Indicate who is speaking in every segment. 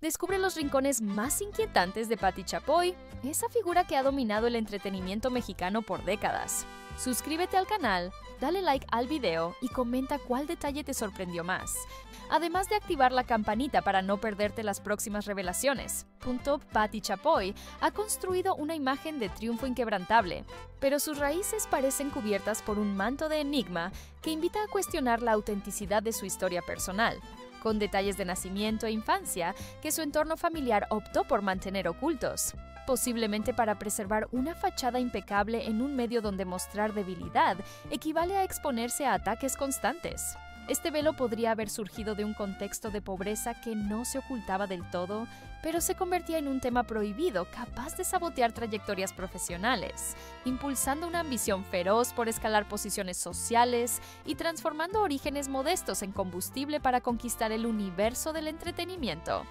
Speaker 1: Descubre los rincones más inquietantes de Patti Chapoy, esa figura que ha dominado el entretenimiento mexicano por décadas. Suscríbete al canal, dale like al video y comenta cuál detalle te sorprendió más. Además de activar la campanita para no perderte las próximas revelaciones. Patti Chapoy ha construido una imagen de triunfo inquebrantable, pero sus raíces parecen cubiertas por un manto de enigma que invita a cuestionar la autenticidad de su historia personal, con detalles de nacimiento e infancia que su entorno familiar optó por mantener ocultos, posiblemente para preservar una fachada impecable en un medio donde mostrar debilidad equivale a exponerse a ataques constantes. Este velo podría haber surgido de un contexto de pobreza que no se ocultaba del todo, pero se convertía en un tema prohibido capaz de sabotear trayectorias profesionales, impulsando una ambición feroz por escalar posiciones sociales y transformando orígenes modestos en combustible para conquistar el universo del entretenimiento.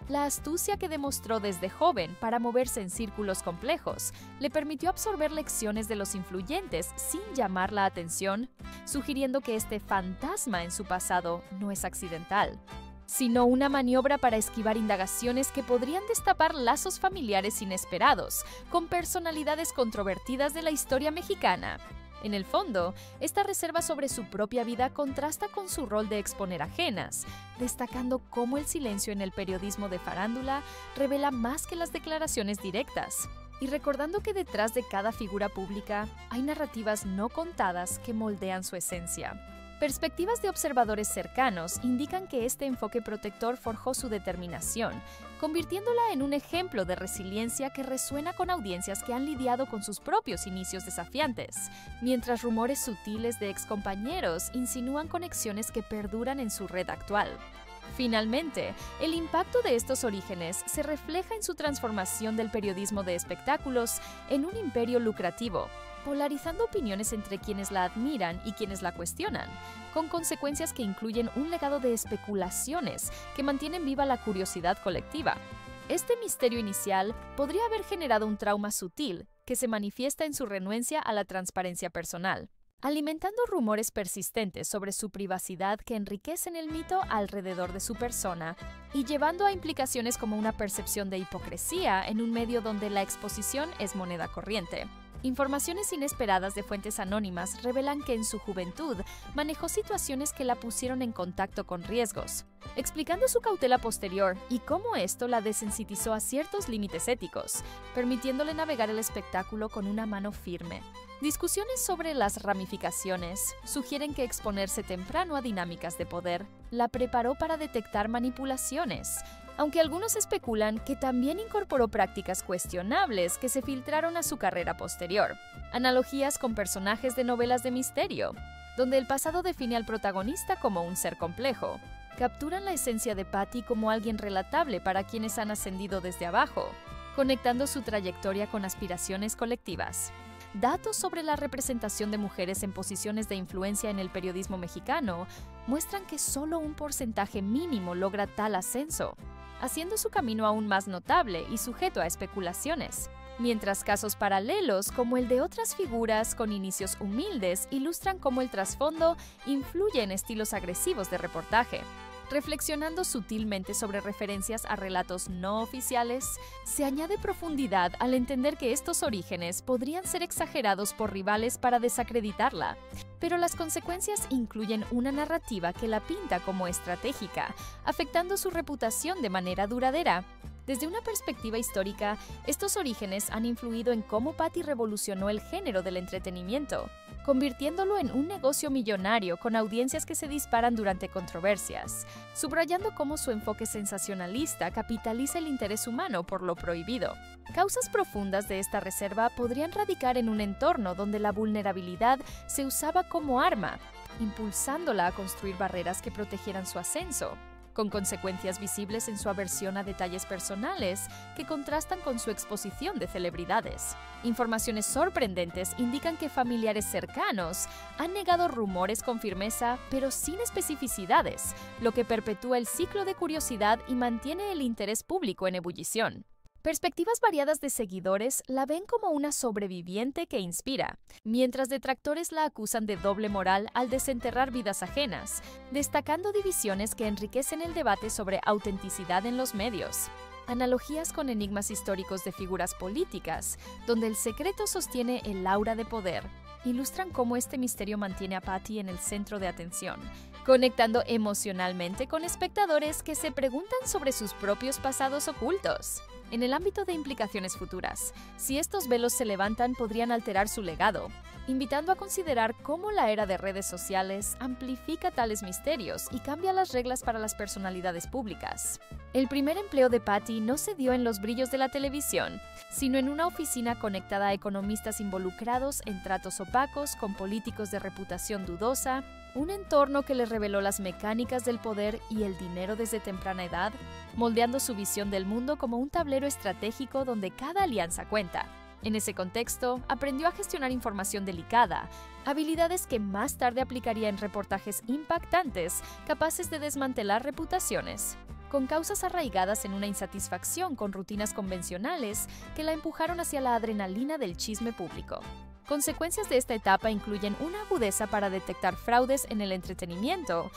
Speaker 1: La astucia que demostró desde joven para moverse en círculos complejos le permitió absorber lecciones de los influyentes sin llamar la atención, sugiriendo que este fantasma en su pasado no es accidental, sino una maniobra para esquivar indagaciones que podrían destapar lazos familiares inesperados con personalidades controvertidas de la historia mexicana. En el fondo, esta reserva sobre su propia vida contrasta con su rol de exponer ajenas, destacando cómo el silencio en el periodismo de farándula revela más que las declaraciones directas, y recordando que detrás de cada figura pública hay narrativas no contadas que moldean su esencia. Perspectivas de observadores cercanos indican que este enfoque protector forjó su determinación, convirtiéndola en un ejemplo de resiliencia que resuena con audiencias que han lidiado con sus propios inicios desafiantes, mientras rumores sutiles de excompañeros insinúan conexiones que perduran en su red actual. Finalmente, el impacto de estos orígenes se refleja en su transformación del periodismo de espectáculos en un imperio lucrativo, polarizando opiniones entre quienes la admiran y quienes la cuestionan, con consecuencias que incluyen un legado de especulaciones que mantienen viva la curiosidad colectiva. Este misterio inicial podría haber generado un trauma sutil que se manifiesta en su renuencia a la transparencia personal, alimentando rumores persistentes sobre su privacidad que enriquecen el mito alrededor de su persona y llevando a implicaciones como una percepción de hipocresía en un medio donde la exposición es moneda corriente. Informaciones inesperadas de fuentes anónimas revelan que en su juventud manejó situaciones que la pusieron en contacto con riesgos, explicando su cautela posterior y cómo esto la desensitizó a ciertos límites éticos, permitiéndole navegar el espectáculo con una mano firme. Discusiones sobre las ramificaciones sugieren que exponerse temprano a dinámicas de poder la preparó para detectar manipulaciones, aunque algunos especulan que también incorporó prácticas cuestionables que se filtraron a su carrera posterior. Analogías con personajes de novelas de misterio, donde el pasado define al protagonista como un ser complejo, capturan la esencia de Patti como alguien relatable para quienes han ascendido desde abajo, conectando su trayectoria con aspiraciones colectivas. Datos sobre la representación de mujeres en posiciones de influencia en el periodismo mexicano muestran que solo un porcentaje mínimo logra tal ascenso, haciendo su camino aún más notable y sujeto a especulaciones, mientras casos paralelos como el de otras figuras con inicios humildes ilustran cómo el trasfondo influye en estilos agresivos de reportaje. Reflexionando sutilmente sobre referencias a relatos no oficiales, se añade profundidad al entender que estos orígenes podrían ser exagerados por rivales para desacreditarla, pero las consecuencias incluyen una narrativa que la pinta como estratégica, afectando su reputación de manera duradera. Desde una perspectiva histórica, estos orígenes han influido en cómo Patti revolucionó el género del entretenimiento, convirtiéndolo en un negocio millonario con audiencias que se disparan durante controversias, subrayando cómo su enfoque sensacionalista capitaliza el interés humano por lo prohibido. Causas profundas de esta reserva podrían radicar en un entorno donde la vulnerabilidad se usaba como arma, impulsándola a construir barreras que protegieran su ascenso, con consecuencias visibles en su aversión a detalles personales que contrastan con su exposición de celebridades. Informaciones sorprendentes indican que familiares cercanos han negado rumores con firmeza, pero sin especificidades, lo que perpetúa el ciclo de curiosidad y mantiene el interés público en ebullición. Perspectivas variadas de seguidores la ven como una sobreviviente que inspira, mientras detractores la acusan de doble moral al desenterrar vidas ajenas, destacando divisiones que enriquecen el debate sobre autenticidad en los medios. Analogías con enigmas históricos de figuras políticas, donde el secreto sostiene el aura de poder, ilustran cómo este misterio mantiene a Patty en el centro de atención, conectando emocionalmente con espectadores que se preguntan sobre sus propios pasados ocultos. En el ámbito de implicaciones futuras, si estos velos se levantan, podrían alterar su legado, invitando a considerar cómo la era de redes sociales amplifica tales misterios y cambia las reglas para las personalidades públicas. El primer empleo de Patty no se dio en los brillos de la televisión, sino en una oficina conectada a economistas involucrados en tratos opacos con políticos de reputación dudosa, un entorno que le reveló las mecánicas del poder y el dinero desde temprana edad, moldeando su visión del mundo como un tablero estratégico donde cada alianza cuenta. En ese contexto, aprendió a gestionar información delicada, habilidades que más tarde aplicaría en reportajes impactantes, capaces de desmantelar reputaciones, con causas arraigadas en una insatisfacción con rutinas convencionales que la empujaron hacia la adrenalina del chisme público. Consecuencias de esta etapa incluyen una agudeza para detectar fraudes en el entretenimiento,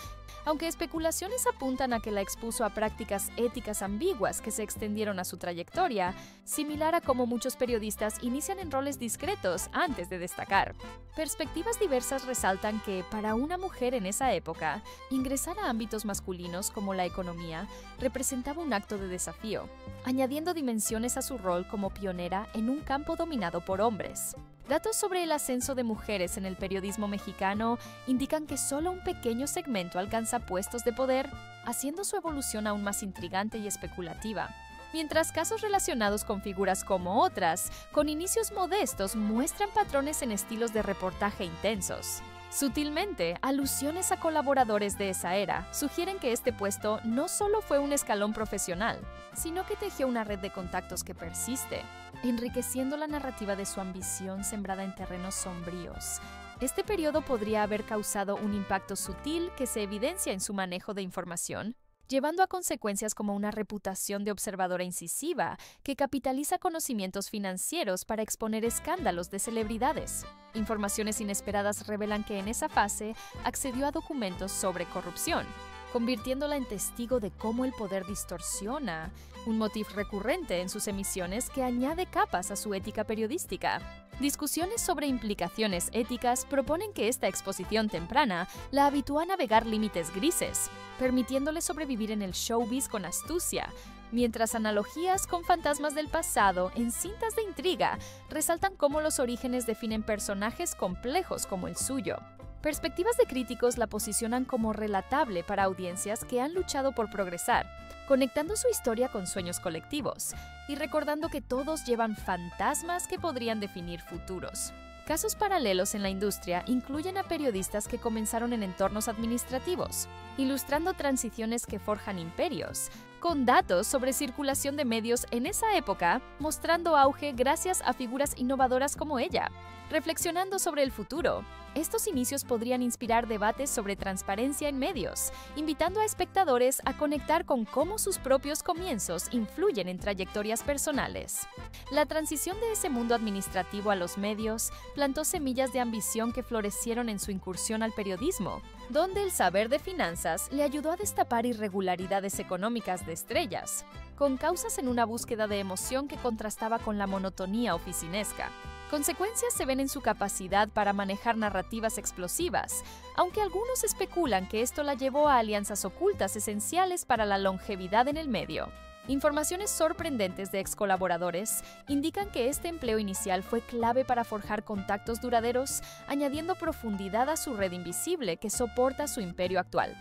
Speaker 1: aunque especulaciones apuntan a que la expuso a prácticas éticas ambiguas que se extendieron a su trayectoria, similar a cómo muchos periodistas inician en roles discretos antes de destacar. Perspectivas diversas resaltan que, para una mujer en esa época, ingresar a ámbitos masculinos como la economía representaba un acto de desafío, añadiendo dimensiones a su rol como pionera en un campo dominado por hombres. Datos sobre el ascenso de mujeres en el periodismo mexicano indican que solo un pequeño segmento alcanza puestos de poder, haciendo su evolución aún más intrigante y especulativa. Mientras casos relacionados con figuras como otras, con inicios modestos, muestran patrones en estilos de reportaje intensos. Sutilmente, alusiones a colaboradores de esa era sugieren que este puesto no solo fue un escalón profesional, sino que tejió una red de contactos que persiste, enriqueciendo la narrativa de su ambición sembrada en terrenos sombríos. Este periodo podría haber causado un impacto sutil que se evidencia en su manejo de información, llevando a consecuencias como una reputación de observadora incisiva que capitaliza conocimientos financieros para exponer escándalos de celebridades. Informaciones inesperadas revelan que en esa fase accedió a documentos sobre corrupción, convirtiéndola en testigo de cómo el poder distorsiona, un motif recurrente en sus emisiones que añade capas a su ética periodística. Discusiones sobre implicaciones éticas proponen que esta exposición temprana la habitúa a navegar límites grises, permitiéndole sobrevivir en el showbiz con astucia, mientras analogías con fantasmas del pasado en cintas de intriga resaltan cómo los orígenes definen personajes complejos como el suyo. Perspectivas de críticos la posicionan como relatable para audiencias que han luchado por progresar, conectando su historia con sueños colectivos y recordando que todos llevan fantasmas que podrían definir futuros. Casos paralelos en la industria incluyen a periodistas que comenzaron en entornos administrativos, ilustrando transiciones que forjan imperios, con datos sobre circulación de medios en esa época, mostrando auge gracias a figuras innovadoras como ella. Reflexionando sobre el futuro, estos inicios podrían inspirar debates sobre transparencia en medios, invitando a espectadores a conectar con cómo sus propios comienzos influyen en trayectorias personales. La transición de ese mundo administrativo a los medios plantó semillas de ambición que florecieron en su incursión al periodismo, donde el saber de finanzas le ayudó a destapar irregularidades económicas de estrellas, con causas en una búsqueda de emoción que contrastaba con la monotonía oficinesca. Consecuencias se ven en su capacidad para manejar narrativas explosivas, aunque algunos especulan que esto la llevó a alianzas ocultas esenciales para la longevidad en el medio. Informaciones sorprendentes de ex colaboradores indican que este empleo inicial fue clave para forjar contactos duraderos, añadiendo profundidad a su red invisible que soporta su imperio actual.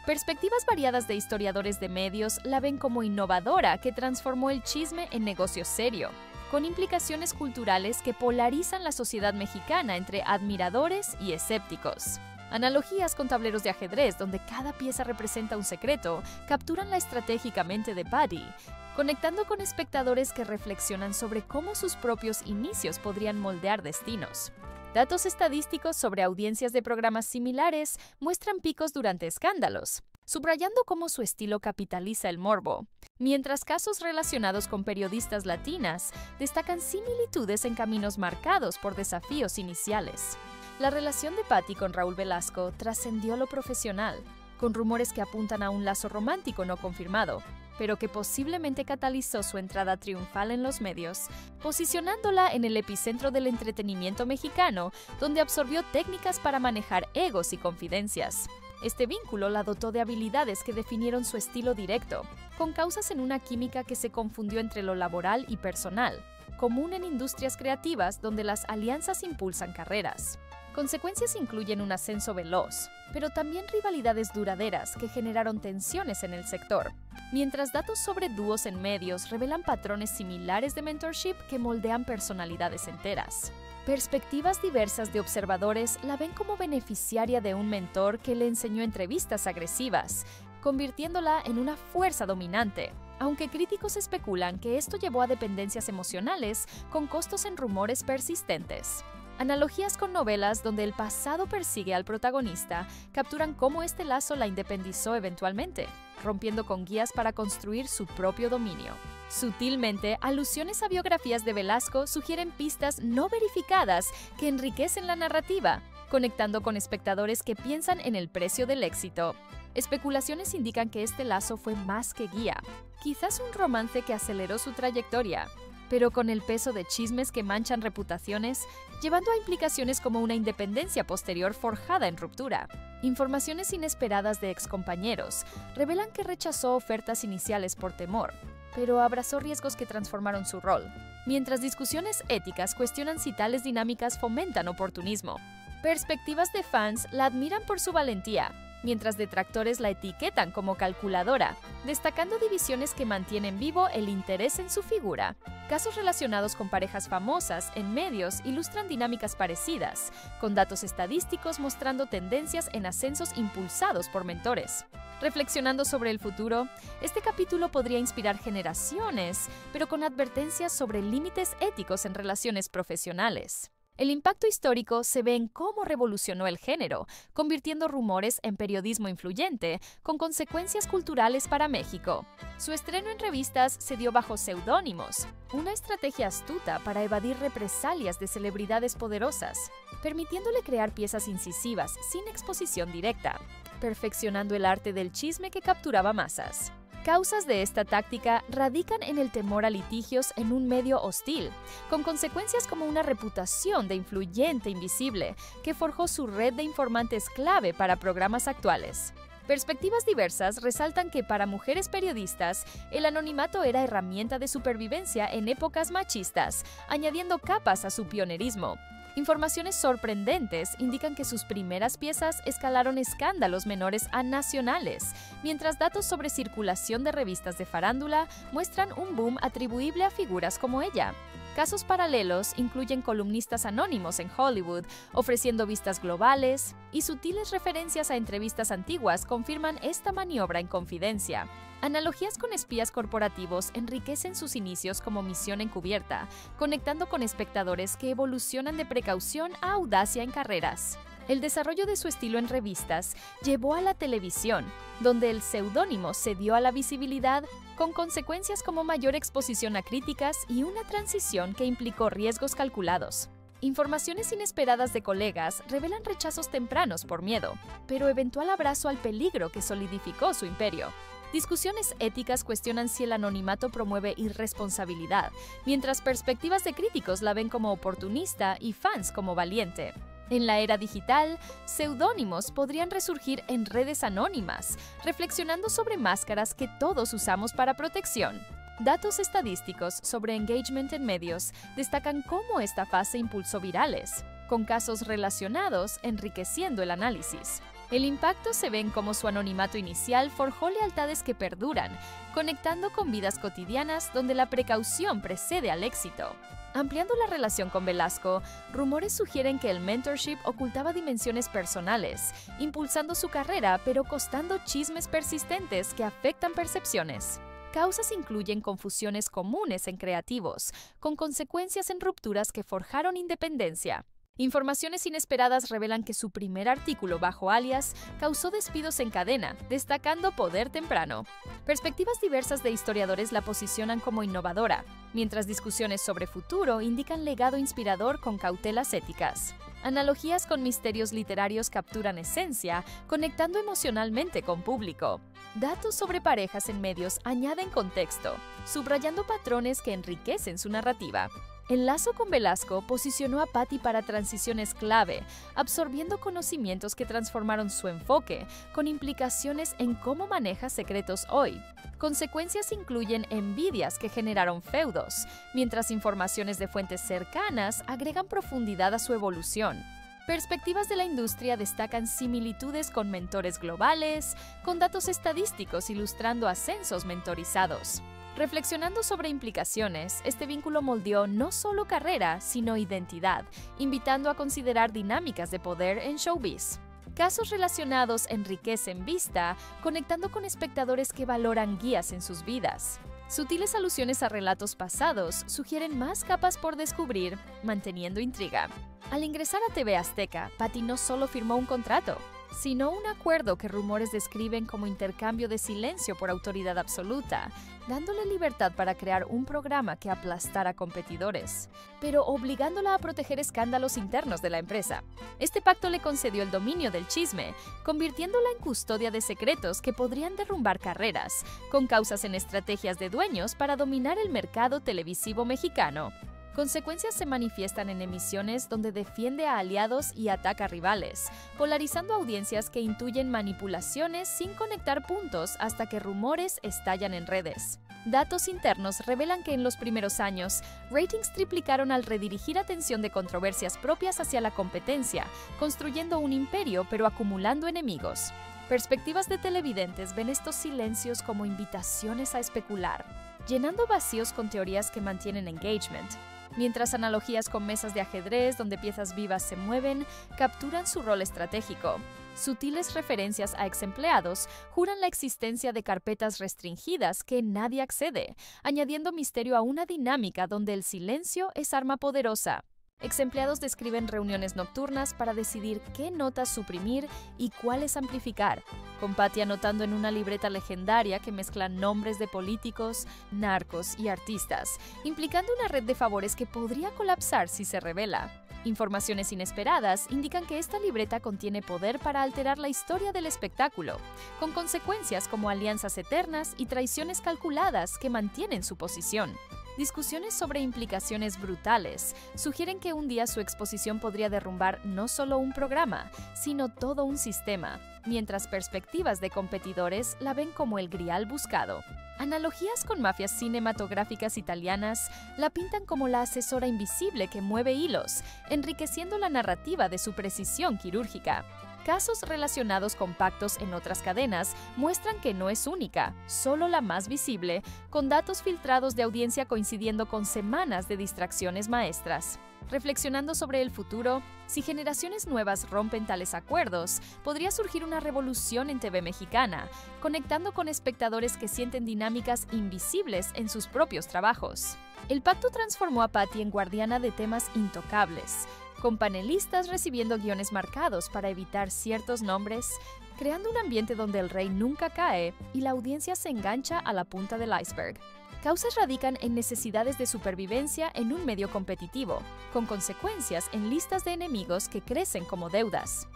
Speaker 1: Perspectivas variadas de historiadores de medios la ven como innovadora que transformó el chisme en negocio serio, con implicaciones culturales que polarizan la sociedad mexicana entre admiradores y escépticos. Analogías con tableros de ajedrez, donde cada pieza representa un secreto, capturan la estratégicamente de Patty, conectando con espectadores que reflexionan sobre cómo sus propios inicios podrían moldear destinos. Datos estadísticos sobre audiencias de programas similares muestran picos durante escándalos, subrayando cómo su estilo capitaliza el morbo, mientras casos relacionados con periodistas latinas destacan similitudes en caminos marcados por desafíos iniciales. La relación de Patty con Raúl Velasco trascendió lo profesional, con rumores que apuntan a un lazo romántico no confirmado, pero que posiblemente catalizó su entrada triunfal en los medios, posicionándola en el epicentro del entretenimiento mexicano, donde absorbió técnicas para manejar egos y confidencias. Este vínculo la dotó de habilidades que definieron su estilo directo, con causas en una química que se confundió entre lo laboral y personal, común en industrias creativas donde las alianzas impulsan carreras. Consecuencias incluyen un ascenso veloz, pero también rivalidades duraderas que generaron tensiones en el sector, mientras datos sobre dúos en medios revelan patrones similares de mentorship que moldean personalidades enteras. Perspectivas diversas de observadores la ven como beneficiaria de un mentor que le enseñó entrevistas agresivas, convirtiéndola en una fuerza dominante, aunque críticos especulan que esto llevó a dependencias emocionales con costos en rumores persistentes. Analogías con novelas donde el pasado persigue al protagonista capturan cómo este lazo la independizó eventualmente, rompiendo con guías para construir su propio dominio. Sutilmente, alusiones a biografías de Velasco sugieren pistas no verificadas que enriquecen la narrativa, conectando con espectadores que piensan en el precio del éxito. Especulaciones indican que este lazo fue más que guía, quizás un romance que aceleró su trayectoria, pero con el peso de chismes que manchan reputaciones, llevando a implicaciones como una independencia posterior forjada en ruptura. Informaciones inesperadas de excompañeros revelan que rechazó ofertas iniciales por temor, pero abrazó riesgos que transformaron su rol, mientras discusiones éticas cuestionan si tales dinámicas fomentan oportunismo. Perspectivas de fans la admiran por su valentía, mientras detractores la etiquetan como calculadora, destacando divisiones que mantienen vivo el interés en su figura. Casos relacionados con parejas famosas en medios ilustran dinámicas parecidas, con datos estadísticos mostrando tendencias en ascensos impulsados por mentores. Reflexionando sobre el futuro, este capítulo podría inspirar generaciones, pero con advertencias sobre límites éticos en relaciones profesionales. El impacto histórico se ve en cómo revolucionó el género, convirtiendo rumores en periodismo influyente, con consecuencias culturales para México. Su estreno en revistas se dio bajo seudónimos, una estrategia astuta para evadir represalias de celebridades poderosas, permitiéndole crear piezas incisivas sin exposición directa, perfeccionando el arte del chisme que capturaba masas. Causas de esta táctica radican en el temor a litigios en un medio hostil, con consecuencias como una reputación de influyente invisible que forjó su red de informantes clave para programas actuales. Perspectivas diversas resaltan que para mujeres periodistas, el anonimato era herramienta de supervivencia en épocas machistas, añadiendo capas a su pionerismo. Informaciones sorprendentes indican que sus primeras piezas escalaron escándalos menores a nacionales, mientras datos sobre circulación de revistas de farándula muestran un boom atribuible a figuras como ella. Casos paralelos incluyen columnistas anónimos en Hollywood, ofreciendo vistas globales, y sutiles referencias a entrevistas antiguas confirman esta maniobra en confidencia. Analogías con espías corporativos enriquecen sus inicios como misión encubierta, conectando con espectadores que evolucionan de precaución a audacia en carreras. El desarrollo de su estilo en revistas llevó a la televisión, donde el seudónimo se dio a la visibilidad, con consecuencias como mayor exposición a críticas y una transición que implicó riesgos calculados. Informaciones inesperadas de colegas revelan rechazos tempranos por miedo, pero eventual abrazo al peligro que solidificó su imperio. Discusiones éticas cuestionan si el anonimato promueve irresponsabilidad, mientras perspectivas de críticos la ven como oportunista y fans como valiente. En la era digital, seudónimos podrían resurgir en redes anónimas, reflexionando sobre máscaras que todos usamos para protección. Datos estadísticos sobre engagement en medios destacan cómo esta fase impulsó virales, con casos relacionados enriqueciendo el análisis. El impacto se ve en cómo su anonimato inicial forjó lealtades que perduran, conectando con vidas cotidianas donde la precaución precede al éxito. Ampliando la relación con Velasco, rumores sugieren que el mentorship ocultaba dimensiones personales, impulsando su carrera pero costando chismes persistentes que afectan percepciones. Causas incluyen confusiones comunes en creativos, con consecuencias en rupturas que forjaron independencia. Informaciones inesperadas revelan que su primer artículo bajo alias causó despidos en cadena, destacando poder temprano. Perspectivas diversas de historiadores la posicionan como innovadora, mientras discusiones sobre futuro indican legado inspirador con cautelas éticas. Analogías con misterios literarios capturan esencia, conectando emocionalmente con público. Datos sobre parejas en medios añaden contexto, subrayando patrones que enriquecen su narrativa. El lazo con Velasco posicionó a Patty para transiciones clave, absorbiendo conocimientos que transformaron su enfoque, con implicaciones en cómo maneja secretos hoy. Consecuencias incluyen envidias que generaron feudos, mientras informaciones de fuentes cercanas agregan profundidad a su evolución. Perspectivas de la industria destacan similitudes con mentores globales, con datos estadísticos ilustrando ascensos mentorizados. Reflexionando sobre implicaciones, este vínculo moldeó no solo carrera, sino identidad, invitando a considerar dinámicas de poder en showbiz. Casos relacionados enriquecen vista, conectando con espectadores que valoran guías en sus vidas. Sutiles alusiones a relatos pasados sugieren más capas por descubrir, manteniendo intriga. Al ingresar a TV Azteca, Patty no solo firmó un contrato, sino un acuerdo que rumores describen como intercambio de silencio por autoridad absoluta, dándole libertad para crear un programa que aplastara competidores, pero obligándola a proteger escándalos internos de la empresa. Este pacto le concedió el dominio del chisme, convirtiéndola en custodia de secretos que podrían derrumbar carreras, con causas en estrategias de dueños para dominar el mercado televisivo mexicano. Consecuencias se manifiestan en emisiones donde defiende a aliados y ataca a rivales, polarizando audiencias que intuyen manipulaciones sin conectar puntos hasta que rumores estallan en redes. Datos internos revelan que en los primeros años, ratings triplicaron al redirigir atención de controversias propias hacia la competencia, construyendo un imperio pero acumulando enemigos. Perspectivas de televidentes ven estos silencios como invitaciones a especular, llenando vacíos con teorías que mantienen engagement. Mientras analogías con mesas de ajedrez donde piezas vivas se mueven, capturan su rol estratégico. Sutiles referencias a exempleados juran la existencia de carpetas restringidas que nadie accede, añadiendo misterio a una dinámica donde el silencio es arma poderosa. Exempleados describen reuniones nocturnas para decidir qué notas suprimir y cuáles amplificar, con Patty anotando en una libreta legendaria que mezcla nombres de políticos, narcos y artistas, implicando una red de favores que podría colapsar si se revela. Informaciones inesperadas indican que esta libreta contiene poder para alterar la historia del espectáculo, con consecuencias como alianzas eternas y traiciones calculadas que mantienen su posición. Discusiones sobre implicaciones brutales sugieren que un día su exposición podría derrumbar no solo un programa, sino todo un sistema, mientras perspectivas de competidores la ven como el grial buscado. Analogías con mafias cinematográficas italianas la pintan como la asesora invisible que mueve hilos, enriqueciendo la narrativa de su precisión quirúrgica. Casos relacionados con pactos en otras cadenas muestran que no es única, solo la más visible, con datos filtrados de audiencia coincidiendo con semanas de distracciones maestras. Reflexionando sobre el futuro, si generaciones nuevas rompen tales acuerdos, podría surgir una revolución en TV mexicana, conectando con espectadores que sienten dinámicas invisibles en sus propios trabajos. El pacto transformó a Patty en guardiana de temas intocables, con panelistas recibiendo guiones marcados para evitar ciertos nombres, creando un ambiente donde el rey nunca cae y la audiencia se engancha a la punta del iceberg. Causas radican en necesidades de supervivencia en un medio competitivo, con consecuencias en listas de enemigos que crecen como deudas.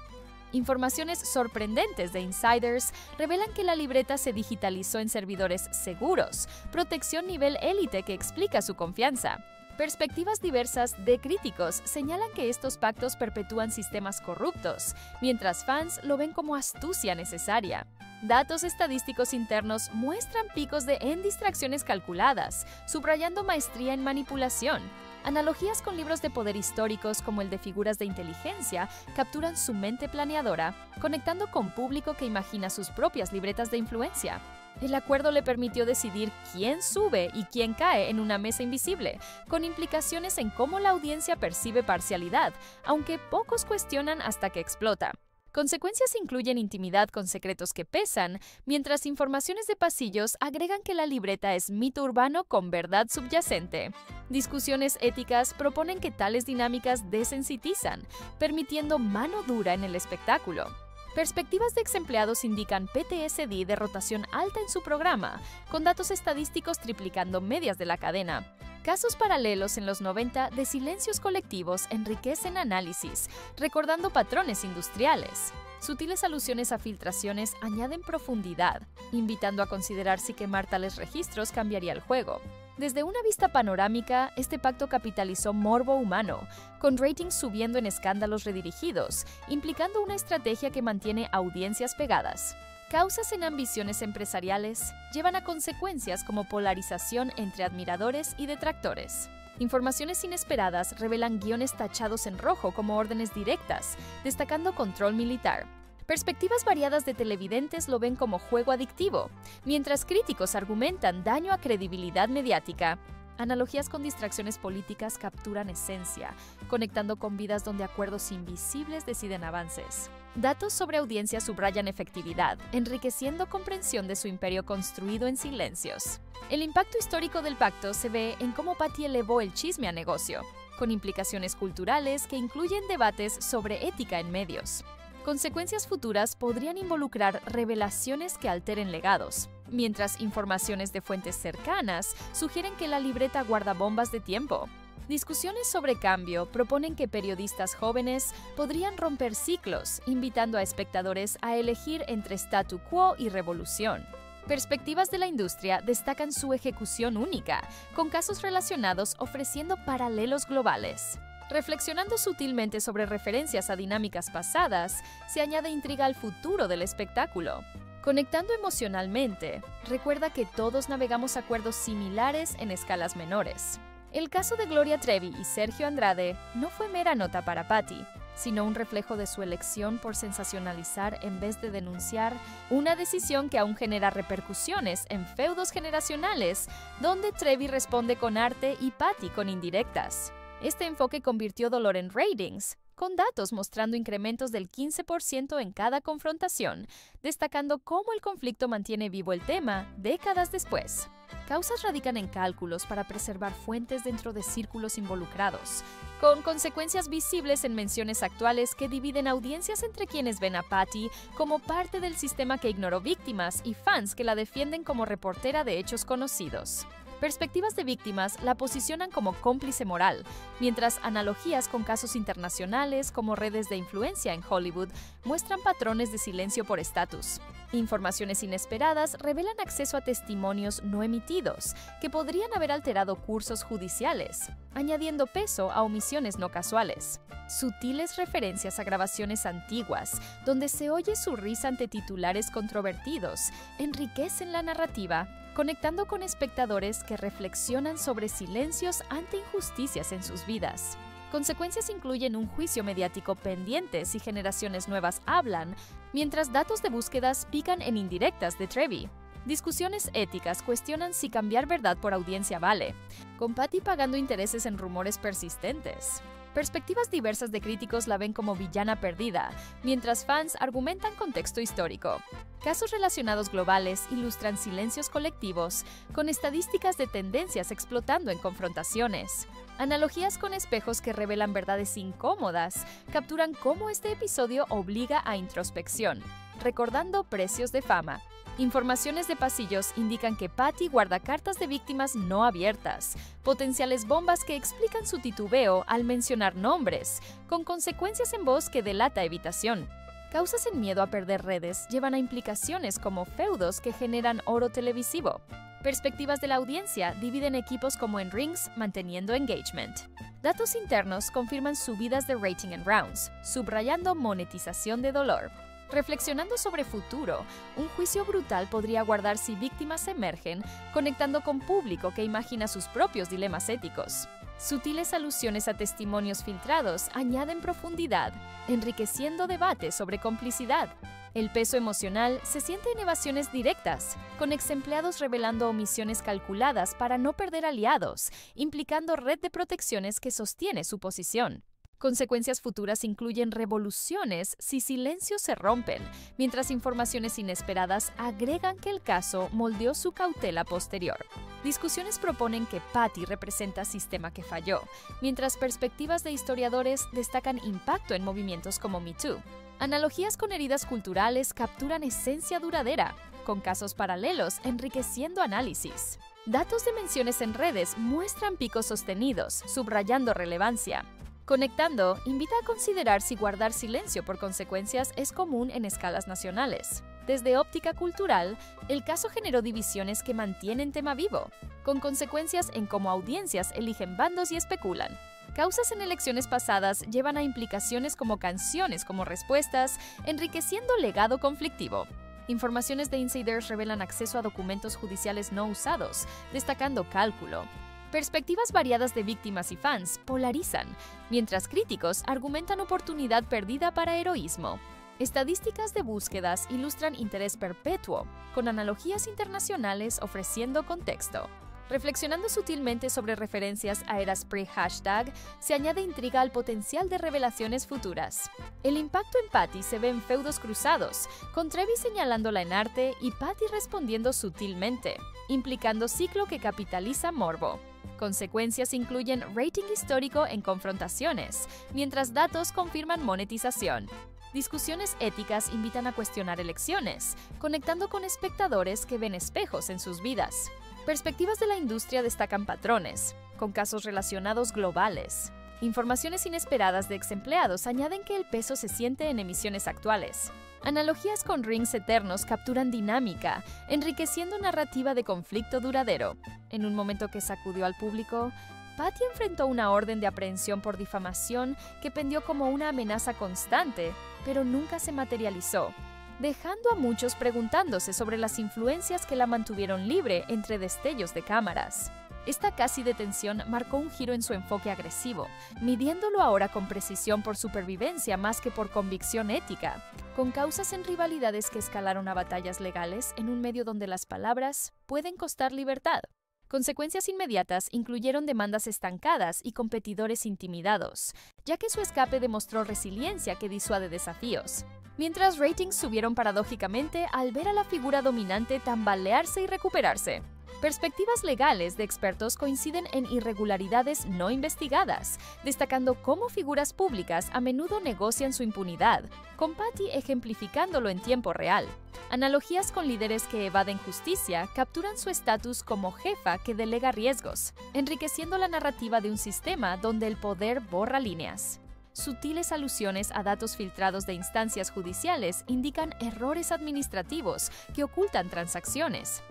Speaker 1: Informaciones sorprendentes de insiders revelan que la libreta se digitalizó en servidores seguros, protección nivel élite que explica su confianza. Perspectivas diversas de críticos señalan que estos pactos perpetúan sistemas corruptos, mientras fans lo ven como astucia necesaria. Datos estadísticos internos muestran picos en distracciones calculadas, subrayando maestría en manipulación. Analogías con libros de poder históricos como el de figuras de inteligencia capturan su mente planeadora, conectando con público que imagina sus propias libretas de influencia. El acuerdo le permitió decidir quién sube y quién cae en una mesa invisible, con implicaciones en cómo la audiencia percibe parcialidad, aunque pocos cuestionan hasta que explota. Consecuencias incluyen intimidad con secretos que pesan, mientras informaciones de pasillos agregan que la libreta es mito urbano con verdad subyacente. Discusiones éticas proponen que tales dinámicas desensitizan, permitiendo mano dura en el espectáculo. Perspectivas de exempleados indican PTSD de rotación alta en su programa, con datos estadísticos triplicando medias de la cadena. Casos paralelos en los 90 de silencios colectivos enriquecen análisis, recordando patrones industriales. Sutiles alusiones a filtraciones añaden profundidad, invitando a considerar si quemar tales registros cambiaría el juego. Desde una vista panorámica, este pacto capitalizó morbo humano, con ratings subiendo en escándalos redirigidos, implicando una estrategia que mantiene audiencias pegadas. Causas en ambiciones empresariales llevan a consecuencias como polarización entre admiradores y detractores. Informaciones inesperadas revelan guiones tachados en rojo como órdenes directas, destacando control militar. Perspectivas variadas de televidentes lo ven como juego adictivo, mientras críticos argumentan daño a credibilidad mediática. Analogías con distracciones políticas capturan esencia, conectando con vidas donde acuerdos invisibles deciden avances. Datos sobre audiencia subrayan efectividad, enriqueciendo comprensión de su imperio construido en silencios. El impacto histórico del pacto se ve en cómo Patty elevó el chisme a negocio, con implicaciones culturales que incluyen debates sobre ética en medios. Consecuencias futuras podrían involucrar revelaciones que alteren legados, mientras informaciones de fuentes cercanas sugieren que la libreta guarda bombas de tiempo. Discusiones sobre cambio proponen que periodistas jóvenes podrían romper ciclos, invitando a espectadores a elegir entre statu quo y revolución. Perspectivas de la industria destacan su ejecución única, con casos relacionados ofreciendo paralelos globales. Reflexionando sutilmente sobre referencias a dinámicas pasadas, se añade intriga al futuro del espectáculo. Conectando emocionalmente, recuerda que todos navegamos acuerdos similares en escalas menores. El caso de Gloria Trevi y Sergio Andrade no fue mera nota para Patty, sino un reflejo de su elección por sensacionalizar en vez de denunciar, una decisión que aún genera repercusiones en feudos generacionales, donde Trevi responde con arte y Patty con indirectas. Este enfoque convirtió dolor en ratings, con datos mostrando incrementos del 15% en cada confrontación, destacando cómo el conflicto mantiene vivo el tema décadas después. Causas radican en cálculos para preservar fuentes dentro de círculos involucrados, con consecuencias visibles en menciones actuales que dividen audiencias entre quienes ven a Patty como parte del sistema que ignoró víctimas y fans que la defienden como reportera de hechos conocidos. Perspectivas de víctimas la posicionan como cómplice moral, mientras analogías con casos internacionales como redes de influencia en Hollywood muestran patrones de silencio por estatus. Informaciones inesperadas revelan acceso a testimonios no emitidos, que podrían haber alterado cursos judiciales, añadiendo peso a omisiones no casuales. Sutiles referencias a grabaciones antiguas, donde se oye su risa ante titulares controvertidos, enriquecen la narrativa, conectando con espectadores que reflexionan sobre silencios ante injusticias en sus vidas. Consecuencias incluyen un juicio mediático pendiente si generaciones nuevas hablan, mientras datos de búsquedas pican en indirectas de Trevi. Discusiones éticas cuestionan si cambiar verdad por audiencia vale, con Patty pagando intereses en rumores persistentes. Perspectivas diversas de críticos la ven como villana perdida, mientras fans argumentan contexto histórico. Casos relacionados globales ilustran silencios colectivos, con estadísticas de tendencias explotando en confrontaciones. Analogías con espejos que revelan verdades incómodas capturan cómo este episodio obliga a introspección, recordando precios de fama. Informaciones de pasillos indican que Patty guarda cartas de víctimas no abiertas, potenciales bombas que explican su titubeo al mencionar nombres, con consecuencias en voz que delata evitación. Causas en miedo a perder redes llevan a implicaciones como feudos que generan oro televisivo. Perspectivas de la audiencia dividen equipos como en Rings, manteniendo engagement. Datos internos confirman subidas de rating en rounds, subrayando monetización de dolor. Reflexionando sobre futuro, un juicio brutal podría guardar si víctimas emergen, conectando con público que imagina sus propios dilemas éticos. Sutiles alusiones a testimonios filtrados añaden profundidad, enriqueciendo debates sobre complicidad. El peso emocional se siente en evasiones directas, con exempleados revelando omisiones calculadas para no perder aliados, implicando red de protecciones que sostiene su posición. Consecuencias futuras incluyen revoluciones si silencios se rompen, mientras informaciones inesperadas agregan que el caso moldeó su cautela posterior. Discusiones proponen que Patty representa sistema que falló, mientras perspectivas de historiadores destacan impacto en movimientos como Me Too. Analogías con heridas culturales capturan esencia duradera, con casos paralelos enriqueciendo análisis. Datos de menciones en redes muestran picos sostenidos, subrayando relevancia. Conectando invita a considerar si guardar silencio por consecuencias es común en escalas nacionales. Desde óptica cultural, el caso generó divisiones que mantienen tema vivo, con consecuencias en cómo audiencias eligen bandos y especulan. Causas en elecciones pasadas llevan a implicaciones como canciones como respuestas, enriqueciendo legado conflictivo. Informaciones de insiders revelan acceso a documentos judiciales no usados, destacando cálculo. Perspectivas variadas de víctimas y fans polarizan, mientras críticos argumentan oportunidad perdida para heroísmo. Estadísticas de búsquedas ilustran interés perpetuo, con analogías internacionales ofreciendo contexto. Reflexionando sutilmente sobre referencias a eras pre-hashtag, se añade intriga al potencial de revelaciones futuras. El impacto en Patty se ve en feudos cruzados, con Trevi señalándola en arte y Patty respondiendo sutilmente, implicando ciclo que capitaliza morbo. Consecuencias incluyen rating histórico en confrontaciones, mientras datos confirman monetización. Discusiones éticas invitan a cuestionar elecciones, conectando con espectadores que ven espejos en sus vidas. Perspectivas de la industria destacan patrones, con casos relacionados globales. Informaciones inesperadas de exempleados añaden que el peso se siente en emisiones actuales. Analogías con rings eternos capturan dinámica, enriqueciendo narrativa de conflicto duradero. En un momento que sacudió al público, Patty enfrentó una orden de aprehensión por difamación que pendió como una amenaza constante, pero nunca se materializó, dejando a muchos preguntándose sobre las influencias que la mantuvieron libre entre destellos de cámaras. Esta casi detención marcó un giro en su enfoque agresivo, midiéndolo ahora con precisión por supervivencia más que por convicción ética, con causas en rivalidades que escalaron a batallas legales en un medio donde las palabras pueden costar libertad. Consecuencias inmediatas incluyeron demandas estancadas y competidores intimidados, ya que su escape demostró resiliencia que disuade desafíos. Mientras ratings subieron paradójicamente al ver a la figura dominante tambalearse y recuperarse. Perspectivas legales de expertos coinciden en irregularidades no investigadas, destacando cómo figuras públicas a menudo negocian su impunidad, con Patty ejemplificándolo en tiempo real. Analogías con líderes que evaden justicia capturan su estatus como jefa que delega riesgos, enriqueciendo la narrativa de un sistema donde el poder borra líneas. Sutiles alusiones a datos filtrados de instancias judiciales indican errores administrativos que ocultan transacciones,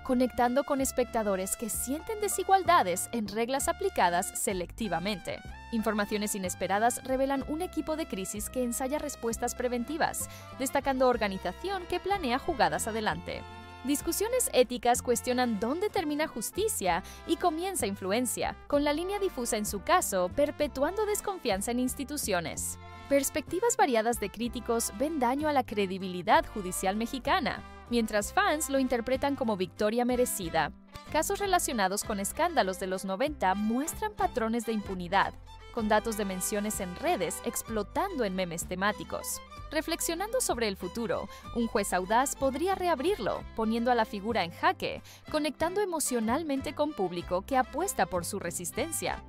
Speaker 1: conectando con espectadores que sienten desigualdades en reglas aplicadas selectivamente. Informaciones inesperadas revelan un equipo de crisis que ensaya respuestas preventivas, destacando organización que planea jugadas adelante. Discusiones éticas cuestionan dónde termina justicia y comienza influencia, con la línea difusa en su caso perpetuando desconfianza en instituciones. Perspectivas variadas de críticos ven daño a la credibilidad judicial mexicana, mientras fans lo interpretan como victoria merecida. Casos relacionados con escándalos de los 90 muestran patrones de impunidad, con datos de menciones en redes explotando en memes temáticos. Reflexionando sobre el futuro, un juez audaz podría reabrirlo, poniendo a la figura en jaque, conectando emocionalmente con público que apuesta por su resistencia.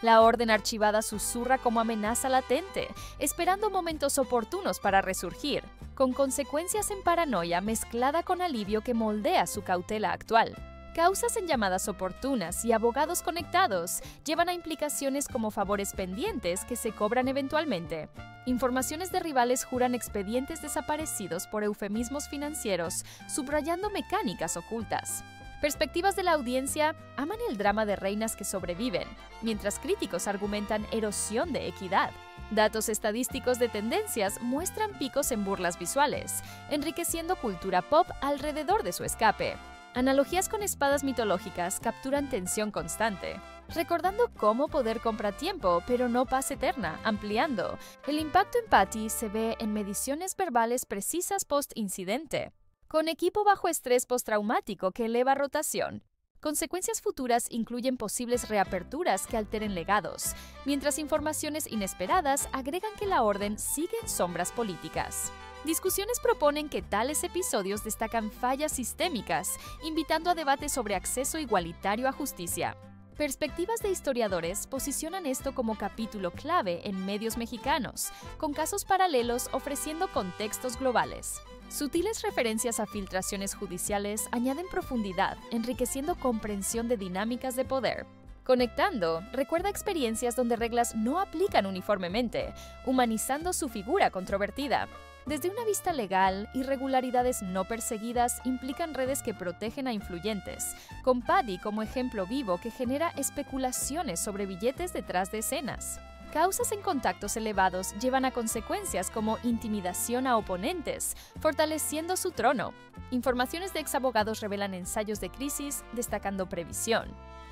Speaker 1: La orden archivada susurra como amenaza latente, esperando momentos oportunos para resurgir, con consecuencias en paranoia mezclada con alivio que moldea su cautela actual. Causas en llamadas oportunas y abogados conectados llevan a implicaciones como favores pendientes que se cobran eventualmente. Informaciones de rivales juran expedientes desaparecidos por eufemismos financieros, subrayando mecánicas ocultas. Perspectivas de la audiencia aman el drama de reinas que sobreviven, mientras críticos argumentan erosión de equidad. Datos estadísticos de tendencias muestran picos en burlas visuales, enriqueciendo cultura pop alrededor de su escape. Analogías con espadas mitológicas capturan tensión constante, recordando cómo poder compra tiempo, pero no paz eterna, ampliando. El impacto en Patty se ve en mediciones verbales precisas post-incidente, con equipo bajo estrés postraumático que eleva rotación. Consecuencias futuras incluyen posibles reaperturas que alteren legados, mientras informaciones inesperadas agregan que la orden sigue en sombras políticas. Discusiones proponen que tales episodios destacan fallas sistémicas, invitando a debate sobre acceso igualitario a justicia. Perspectivas de historiadores posicionan esto como capítulo clave en medios mexicanos, con casos paralelos ofreciendo contextos globales. Sutiles referencias a filtraciones judiciales añaden profundidad, enriqueciendo comprensión de dinámicas de poder. Conectando, recuerda experiencias donde reglas no aplican uniformemente, humanizando su figura controvertida. Desde una vista legal, irregularidades no perseguidas implican redes que protegen a influyentes, con Paddy como ejemplo vivo que genera especulaciones sobre billetes detrás de escenas. Causas en contactos elevados llevan a consecuencias como intimidación a oponentes, fortaleciendo su trono. Informaciones de exabogados revelan ensayos de crisis, destacando previsión.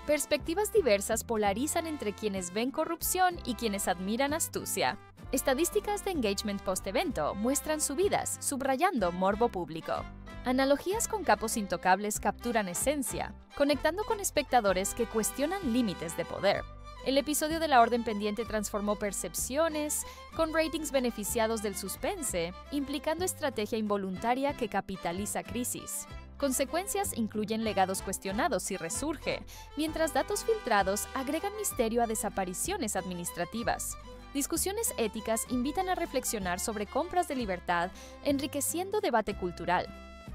Speaker 1: Perspectivas diversas polarizan entre quienes ven corrupción y quienes admiran astucia. Estadísticas de engagement post-evento muestran subidas, subrayando morbo público. Analogías con capos intocables capturan esencia, conectando con espectadores que cuestionan límites de poder. El episodio de La Orden Pendiente transformó percepciones, con ratings beneficiados del suspense, implicando estrategia involuntaria que capitaliza crisis. Consecuencias incluyen legados cuestionados si resurge, mientras datos filtrados agregan misterio a desapariciones administrativas. Discusiones éticas invitan a reflexionar sobre compras de libertad, enriqueciendo debate cultural.